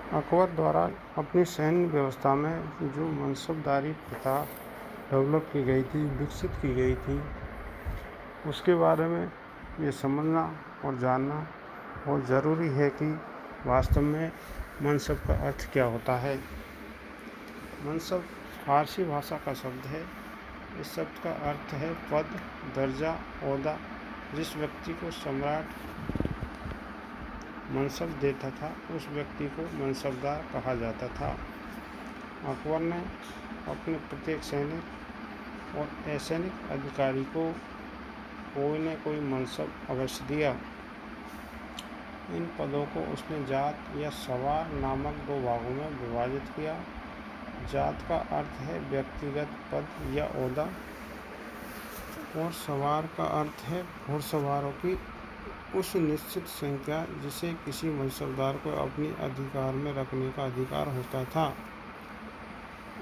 अकबर द्वारा अपनी सैन्य व्यवस्था में जो मनसबदारी प्रथा डेवलप की गई थी, विकसित की गई थी, उसके बारे में ये समझना और जानना बहुत ज़रूरी है कि वास्तव में मनसब का अर्थ क्या होता है। मनसब फारसी भाषा का शब्द है। इस शब्द का अर्थ है पद, दर्जा, ओहदा। जिस व्यक्ति को सम्राट मनसब देता था उस व्यक्ति को मनसबदार कहा जाता था। अकबर ने अपने प्रत्येक सैनिक और असैनिक अधिकारी को कोई न कोई मनसब अवश्य दिया। इन पदों को उसने जात या सवार नामक दो भागों में विभाजित किया। जात का अर्थ है व्यक्तिगत पद या ओहदा और सवार का अर्थ है घुड़सवारों की उस निश्चित संख्या जिसे किसी मनसबदार को अपने अधिकार में रखने का अधिकार होता था।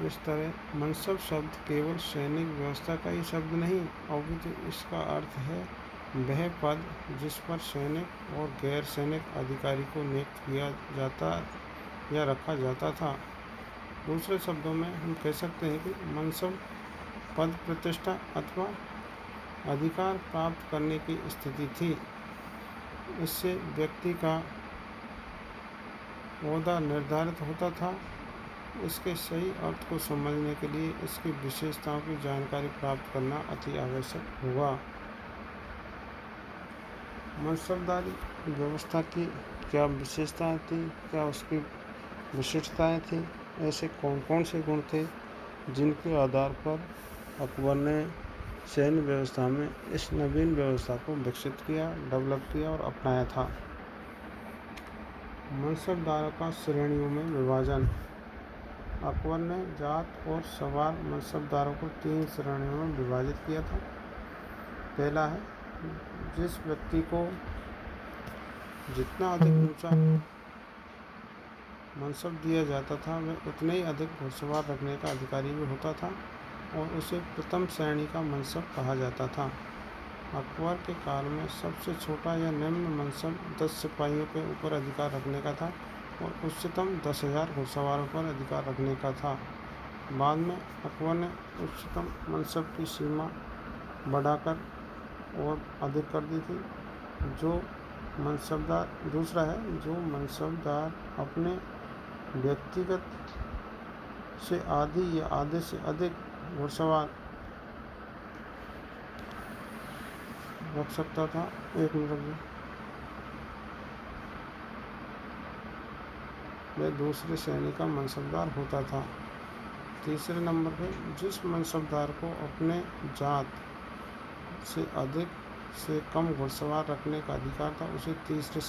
इस तरह मनसब शब्द केवल सैनिक व्यवस्था का ही शब्द नहीं, अपितु इसका अर्थ है वह पद जिस पर सैनिक और गैर सैनिक अधिकारी को नियुक्त किया जाता या रखा जाता था। दूसरे शब्दों में हम कह सकते हैं कि मनसब पद, प्रतिष्ठा अथवा अधिकार प्राप्त करने की स्थिति थी। इससे व्यक्ति का ओहदा निर्धारित होता था। इसके सही अर्थ को समझने के लिए इसकी विशेषताओं की जानकारी प्राप्त करना अति आवश्यक होगा। मनसबदारी व्यवस्था की क्या विशेषताएं थी, क्या उसकी विशिष्टताएं थी, ऐसे कौन कौन से गुण थे जिनके आधार पर अकबर ने सैन्य व्यवस्था में इस नवीन व्यवस्था को विकसित किया, डेवलप किया और अपनाया था। मनसबदारों का श्रेणियों में विभाजन। अकबर ने जात और सवार मनसबदारों को 3 श्रेणियों में विभाजित किया था। पहला है जिस व्यक्ति को जितना अधिक ऊंचा मनसब दिया जाता था वह उतने ही अधिक घुड़सवार रखने का अधिकारी भी होता था और उसे प्रथम श्रेणी का मनसब कहा जाता था। अकबर के काल में सबसे छोटा या निम्न मनसब 10 सिपाहियों के ऊपर अधिकार रखने का था और उच्चतम 10,000 घुड़सवारों पर अधिकार रखने का था। बाद में अकबर ने उच्चतम मनसब की सीमा बढ़ाकर और अधिक कर दी थी। दूसरा है जो मनसबदार अपने व्यक्तिगत से आधी या आधे से अधिक घुड़सवार रख सकता था। एक मिनट, वह दूसरे श्रेणी का मनसबदार होता था। तीसरे नंबर पे जिस मनसबदार को अपने जात से अधिक से कम घुड़सवार रखने का अधिकार था उसे तीसरे